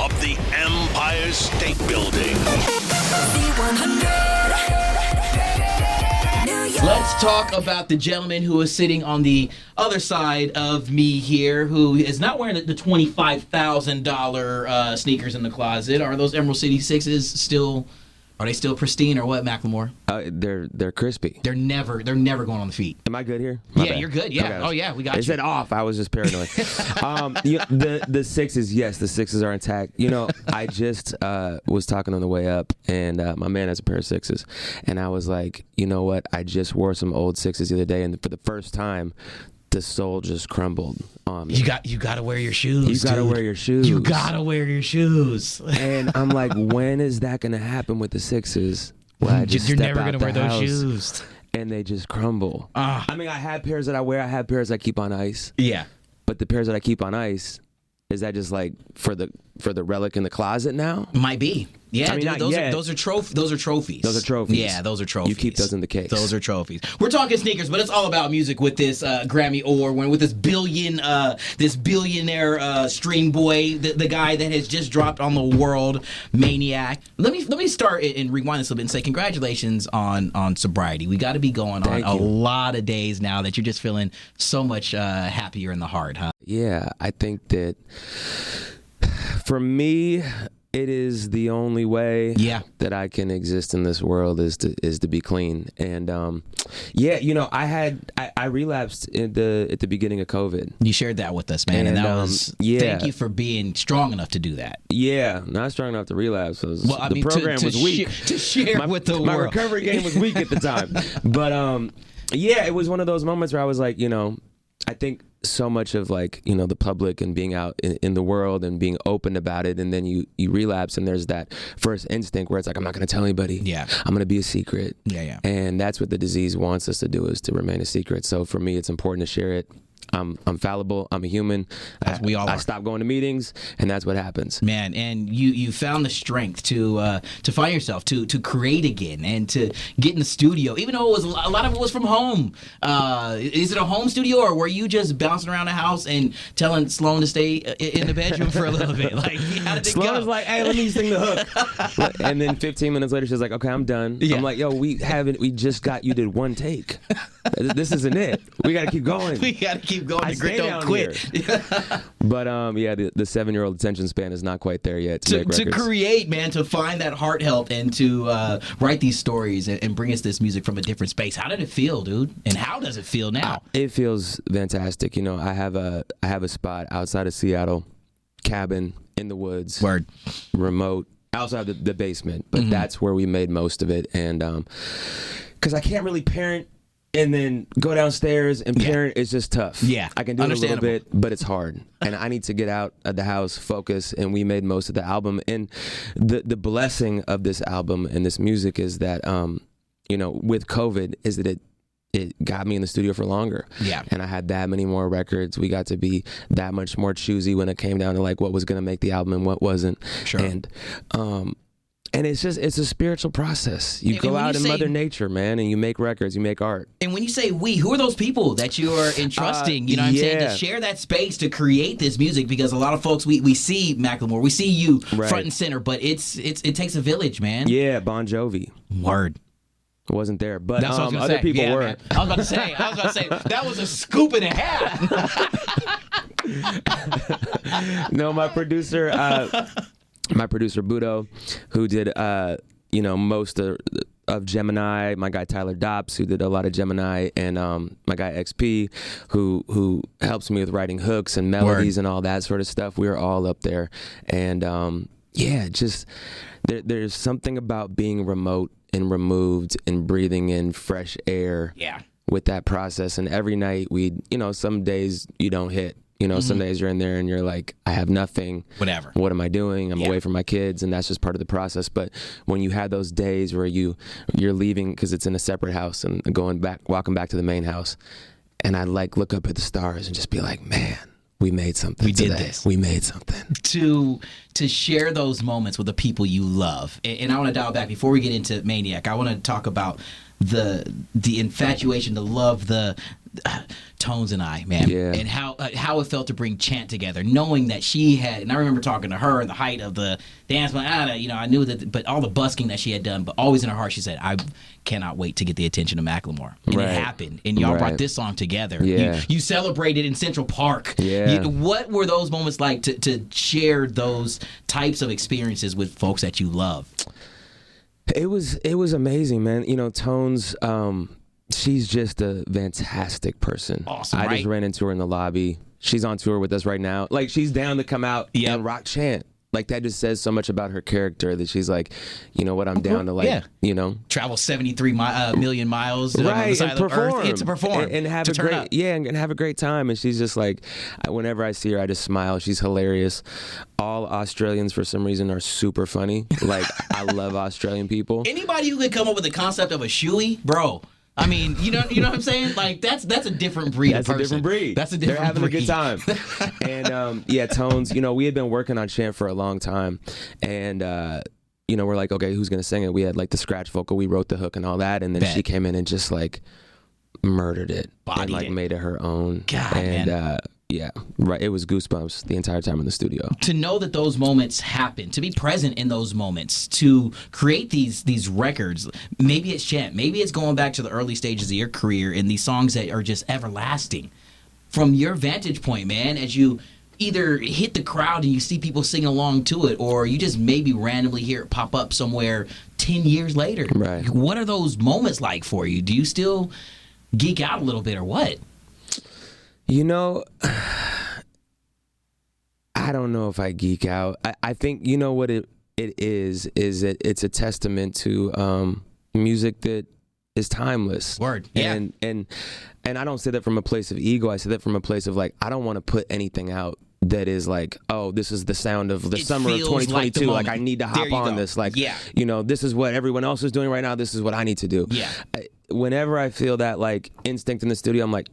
of the Empire State Building. Let's talk about the gentleman who is sitting on the other side of me here, who is not wearing the $25,000 sneakers in the closet. Are those Emerald City Sixes still? Are they still pristine or what, Macklemore? They're crispy. They're never going on the feet. Am I good here? Yeah, you're good. Yeah. Okay. Oh yeah, we got you. Is it off? I was just paranoid. The sixes, yes, the sixes are intact. You know, I just was talking on the way up, and my man has a pair of sixes, and I was like, you know what? I just wore some old sixes the other day, and for the first time, the sole just crumbled on me. You got to wear your shoes. You got to wear your shoes. You got to wear your shoes. And I'm like, when is that going to happen with the sixes? Well, you're never going to wear those shoes. And they just crumble. I mean, I have pairs that I wear. I have pairs I keep on ice. Yeah. But the pairs that I keep on ice, is that just like for the relic in the closet now? Might be. Yeah, I mean, dude, those are trophies. Those are trophies. Yeah, those are trophies. You keep those in the case. Those are trophies. We're talking sneakers, but it's all about music with this Grammy award winner, with this billionaire stream boy, the guy that has just dropped on the world, Maniac. Let me start and rewind this a little bit and say congratulations on Sobriety. We got to be going on a lot of days now that you're just feeling so much happier in the heart, huh? Yeah, I think that for me, it is the only way that I can exist in this world is to be clean. And you know, I relapsed at the beginning of COVID. You shared that with us, man, and that was thank you for being strong enough to do that. Yeah, not strong enough to relapse. The program was weak. To share with the world. My recovery game was weak at the time. But yeah, it was one of those moments where I was like, you know, I think so much of like, you know, the public and being out in the world and being open about it, and then you relapse and there's that first instinct where it's like, I'm not going to tell anybody. Yeah. I'm going to be a secret. Yeah. And that's what the disease wants us to do, is to remain a secret. So for me, it's important to share it. I'm fallible. I'm a human. We all are. I stopped going to meetings, and that's what happens. Man, and you found the strength to find yourself, to create again, and to get in the studio, even though it was a lot of it was from home. Is it a home studio, or were you just bouncing around the house and telling Sloan to stay in the bedroom for a little bit? Like, how did it go? Sloan was like, "Hey, let me sing the hook," and then 15 minutes later, she's like, "Okay, I'm done." Yeah. I'm like, "Yo, we did one take. This isn't it. We got to keep going. We got to keep going. The grit don't quit." But yeah, the 7-year-old attention span is not quite there yet to create, man, to find that heart health and to write these stories and bring us this music from a different space. How did it feel, dude? And how does it feel now? It feels fantastic. You know, I have a spot outside of Seattle, cabin in the woods, remote, outside the basement, but that's where we made most of it. And because I can't really parent and then go downstairs and parent is just tough. Yeah, I can do it a little bit, but it's hard. And I need to get out of the house, focus, and we made most of the album. And the blessing of this album and this music is that, you know, with COVID, is that it got me in the studio for longer. Yeah. And I had that many more records. We got to be that much more choosy when it came down to like what was going to make the album and what wasn't. Sure. And it's a spiritual process. You go out in Mother Nature, man, and you make records, you make art. And when you say we, who are those people that you are entrusting, you know what I'm saying, to share that space to create this music? Because a lot of folks, we see Macklemore, we see you front and center, but it takes a village, man. Yeah, Bon Jovi. Word. I wasn't there, but other people were. Man. I was about to say, that was a scoop and a half. No, my producer Budo, who did you know, most of Gemini, my guy Tyler Dops, who did a lot of Gemini, and my guy XP, who helps me with writing hooks and melodies and all that sort of stuff. We were all up there, and yeah, just there's something about being remote and removed and breathing in fresh air. Yeah. With that process, and every night you know, some days you don't hit. You know, some days you're in there and you're like, I have nothing. Whatever. What am I doing? I'm away from my kids, and that's just part of the process. But when you have those days where you're leaving because it's in a separate house and walking back to the main house, and I like look up at the stars and just be like, man, we made something. We today. did this. We made something. To share those moments with the people you love, and I want to dial back before we get into Maniac. I want to talk about the infatuation, the love, the Tones and I, man, Yeah. and how it felt to bring Chant together, knowing that she had, and I remember talking to her in the height of the dance, I knew that, but all the busking that she had done, but always in her heart, she said, I cannot wait to get the attention of Macklemore. And it happened, and y'all brought this song together. Yeah. You celebrated in Central Park. Yeah. What were those moments like to share those types of experiences with folks that you love? It was amazing, man. You know, Tones, she's just a fantastic person. Awesome, I right? just ran into her in the lobby. She's on tour with us right now. Like, she's down to come out and rock Chant. Like, that just says so much about her character that she's like, you know what, I'm down to, like, you know. Travel 73 million miles on the Right, side and of the perform. earth to perform. And have to a turn great, up. and have a great time. And she's just like, whenever I see her, I just smile. She's hilarious. All Australians, for some reason, are super funny. Like, I love Australian people. Anybody who could come up with the concept of a shoey, bro. I mean, you know what I'm saying? Like, that's a different breed of person. That's a different breed. That's a different They're having breed. a good time. And Tones, you know, we had been working on Chant for a long time. And you know, we're like, okay, who's gonna sing it? We had like the scratch vocal, we wrote the hook and all that, and then she came in and just like murdered it. Bodied and like it. made it her own. God, and man. yeah, right. It was goosebumps the entire time in the studio. To know that those moments happen, to be present in those moments, to create these records, maybe it's Chant, maybe it's going back to the early stages of your career and these songs that are just everlasting. From your vantage point, man, as you either hit the crowd and you see people singing along to it, or you just maybe randomly hear it pop up somewhere 10 years later. Right. What are those moments like for you? Do you still geek out a little bit or what? You know, I don't know if I geek out. I think, you know what it is that it's a testament to music that is timeless. Word. Yeah. And I don't say that from a place of ego. I say that from a place of like, I don't want to put anything out that is like, oh, this is the sound of the summer of feels like the 2022. Like, moment. I need to There hop you on go. this. Like, Yeah. you know, this is what everyone else is doing right now. This is what I need to do. Yeah. Whenever I feel that like instinct in the studio, I'm like,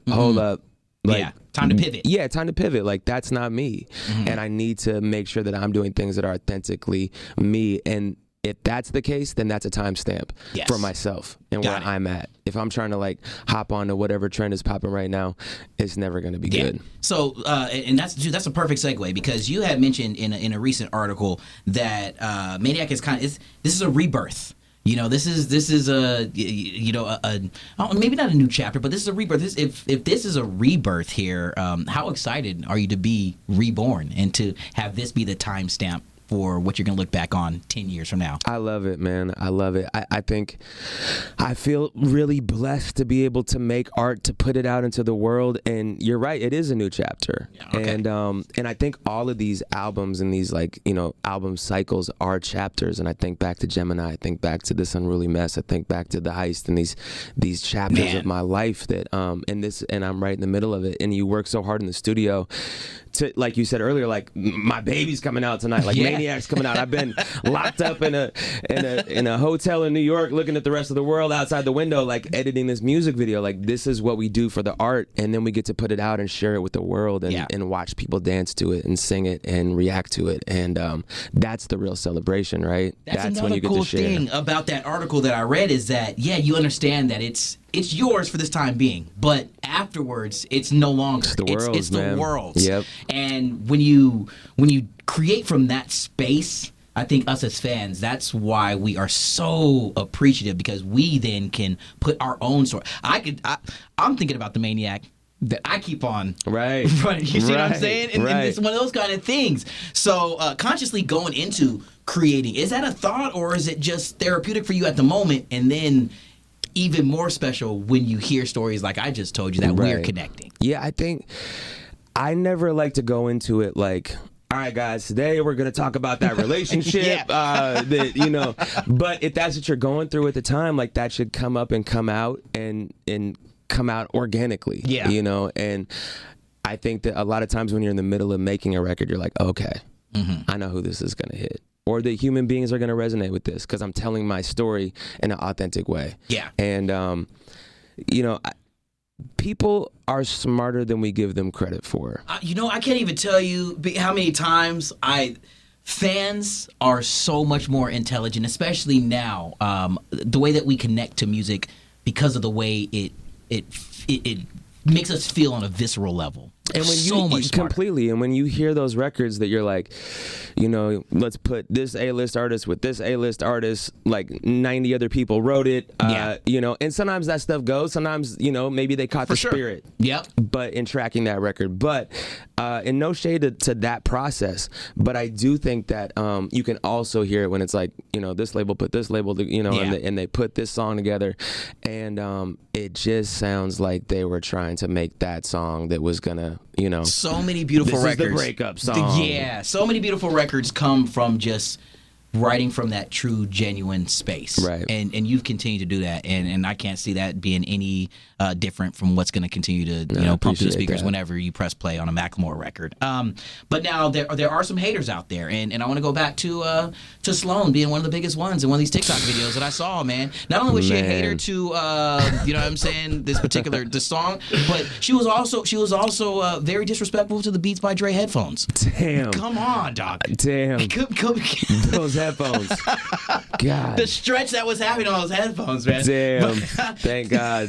hold up. Like, yeah. Time to pivot. Yeah, time to pivot. Like, that's not me. And I need to make sure that I'm doing things that are authentically me. And if that's the case, then that's a timestamp for myself and Got where I'm at. If I'm trying to like hop on to whatever trend is popping right now, it's never going to be good. So, and that's a perfect segue, because you had mentioned in a recent article that Maniac is this is a rebirth. You know, this is a maybe not a new chapter, but this is a rebirth. If this is a rebirth here, how excited are you to be reborn and to have this be the timestamp for what you're going to look back on 10 years from now? I love it, man. I love it. I think I feel really blessed to be able to make art, to put it out into the world. And you're right, it is a new chapter. Yeah, okay. And I think all of these albums and these, like, you know, album cycles are chapters. And I think back to Gemini, I think back to This Unruly Mess, I think back to The Heist, and these chapters of my life that and I'm right in the middle of it. And you work so hard in the studio to, like you said earlier, like, my baby's coming out tonight, like Maniac's coming out. I've been locked up in a hotel in New York looking at the rest of the world outside the window, like editing this music video. Like, this is what we do for the art, and then we get to put it out and share it with the world and watch people dance to it and sing it and react to it. And that's the real celebration, right? That's when another you get cool to share. thing about that article that I read is that, you understand that it's yours for this time being, but afterwards it's no longer. It's the world's, it's the man. world's. Yep. And when you create from that space, I think us as fans, that's why we are so appreciative, because we then can put our own story. I'm thinking about the Maniac that I keep on Right. running. You see what I'm saying? And Right. it's one of those kind of things. So consciously going into creating, is that a thought, or is it just therapeutic for you at the moment, and then even more special when you hear stories like I just told you that we're connecting? Yeah, I think I never like to go into it like, all right, guys, today we're going to talk about that relationship, that, you know, but if that's what you're going through at the time, like, that should come up and come out and come out organically, you know? And I think that a lot of times when you're in the middle of making a record, you're like, okay, I know who this is going to hit. Or the human beings are going to resonate with this because I'm telling my story in an authentic way. Yeah. And, you know, people are smarter than we give them credit for. You know, I can't even tell you how many times fans are so much more intelligent, especially now, the way that we connect to music because of the way it it makes us feel on a visceral level. And when so much smarter. completely, and when you hear those records that you're like, let's put this A-list artist with this A-list artist, like 90 other people wrote it, and sometimes that stuff goes. Sometimes, maybe they caught the spirit. Yep. But in tracking that record, but in no shade to that process, but I do think that you can also hear it when it's like, this label put this label, and they put this song together, and it just sounds like they were trying to make that song that was gonna. So many beautiful records. This is the breakup song. Yeah, so many beautiful records come from just writing from that true, genuine space. Right. And you've continued to do that, and I can't see that being any different from what's going to continue to pump through the speakers whenever you press play on a Macklemore record. But now there are some haters out there, and I want to go back to Sloan being one of the biggest ones in one of these TikTok videos that I saw, man. Not only was she a hater to you know what I'm saying, this song, but she was also very disrespectful to the Beats by Dre headphones. Damn. Come on, dog. Damn. Those headphones. God. The stretch that was happening on those headphones, man. Damn. Thank God.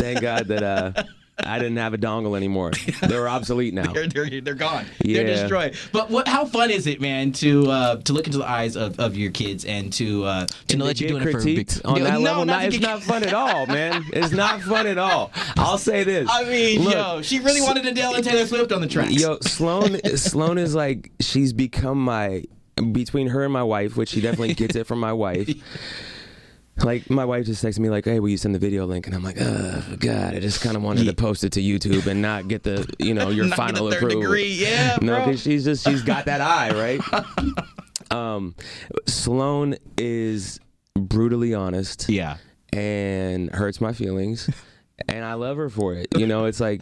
Thank God that I didn't have a dongle anymore. They're obsolete now. They're gone. Yeah. They're destroyed. But how fun is it, man, to look into the eyes of your kids and to know that you're doing it for a big... on that level? It's not fun at all, man. It's not fun at all. I'll say this. I mean, look, she really wanted Adele and Taylor Swift on the tracks. Sloan is like, she's become between her and my wife, which she definitely gets it from my wife. Like, my wife just texted me like, hey, will you send the video link? And I'm like, oh, God, I just kind of wanted to post it to YouTube and not get the, your not final get the third approval. degree. Yeah, no, bro. because she's got that eye, right? Sloan is brutally honest. Yeah. And hurts my feelings. And I love her for it. It's like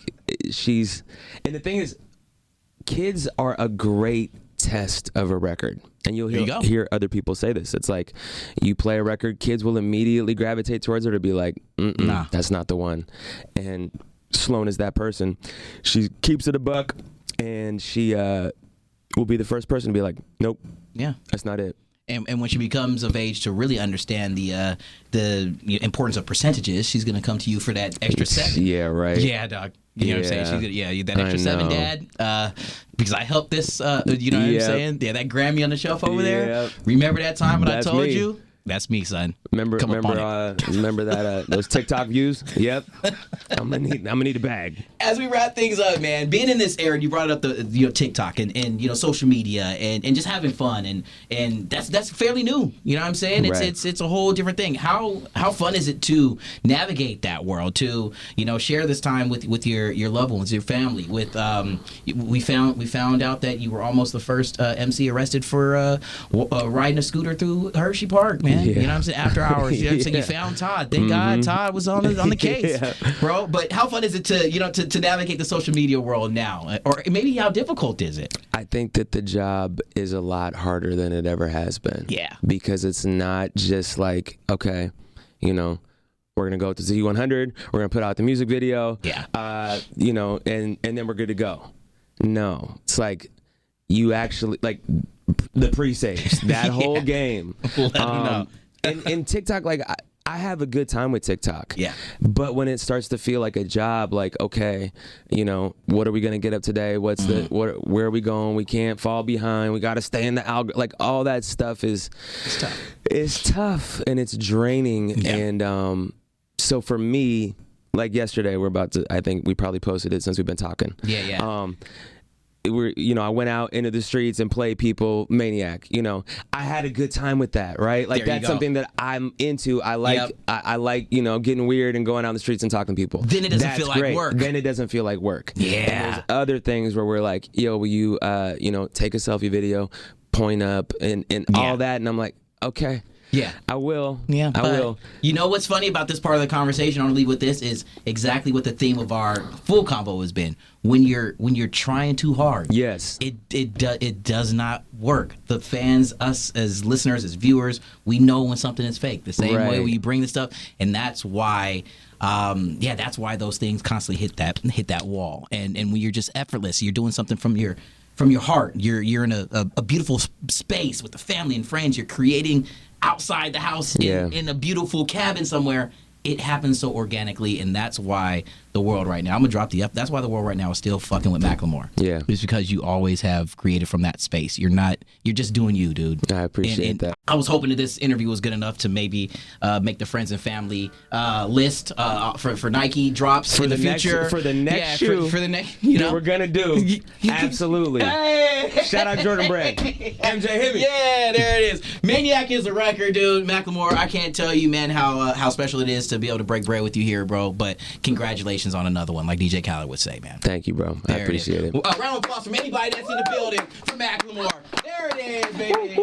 and the thing is, kids are a great test of a record, and you'll hear other people say this. It's like, you play a record, kids will immediately gravitate towards it or be like, nah, that's not the one. And Sloan is that person. She keeps it a buck, and she will be the first person to be like, nope, that's not it. And when she becomes of age to really understand the importance of percentages, she's going to come to you for that extra 7. Yeah, right. Yeah, dog. You know what I'm saying? She's gonna, that extra 7, Dad. Because I helped this, you know what I'm saying? Yeah, that Grammy on the shelf over there. Remember that time when I told you? That's me, son. Remember that those TikTok views? Yep. I'm gonna need a bag. As we wrap things up, man, being in this era, you brought up the TikTok and social media and just having fun and that's fairly new. You know what I'm saying? It's a whole different thing. How fun is it to navigate that world, to share this time with your loved ones, your family? With we found out that you were almost the first MC arrested for riding a scooter through Hershey Park, man. Yeah. You know what I'm saying? After hours. You know what I'm saying? You found Todd. Thank God Todd was on the case. Bro. But how fun is it to navigate the social media world now? Or maybe how difficult is it? I think that the job is a lot harder than it ever has been. Yeah. Because it's not just like, okay, we're going to go to Z100, we're going to put out the music video, and then we're good to go. No. It's like, you actually, like, the pre-saves, that whole game. And TikTok, like, I have a good time with TikTok. Yeah. But when it starts to feel like a job, like, okay, what are we going to get up today? What's where are we going? We can't fall behind. We got to stay in the like, all that stuff is tough. It's tough and it's draining. Yeah. And so for me, like yesterday, I think we probably posted it since we've been talking. Yeah. I went out into the streets and played people Maniac. I had a good time with that, right? Like, that's something that I'm into. I like I like, getting weird and going out in the streets and talking to people. Then it doesn't feel like work. Then it doesn't feel like work. Yeah. And there's other things where we're like, yo, will you take a selfie video, point up and all that, and I'm like, okay. Yeah, I will. Yeah, I will. You know what's funny about this part of the conversation? I want to leave with this is exactly what the theme of our full combo has been. When you're trying too hard, yes, it does not work. The fans, us as listeners, as viewers, we know when something is fake. The same way when you bring this stuff, and that's why. That's why those things constantly hit that wall. And when you're just effortless, you're doing something from your heart. You're in a beautiful space with the family and friends. You're creating outside the house in a beautiful cabin somewhere. it happens so organically, and that's why the world right now, I'm gonna drop the F, that's why the world right now is still fucking with Macklemore. Yeah. It's because you always have created from that space. You're just doing you, dude. I appreciate that. I was hoping that this interview was good enough to maybe make the friends and family list for Nike drops in the future. For the next shoe. For the next, you know. We're gonna do. Absolutely. Hey! Shout out Jordan Brand. MJ, hit me. Yeah, there it is. Maniac is a record, dude. Macklemore, I can't tell you, man, how special it is to be able to break bread with you here, bro. But congratulations on another one, like DJ Khaled would say, man. Thank you, bro. I appreciate it. Well, a round of applause from anybody that's in the building for Macklemore. There it is, baby.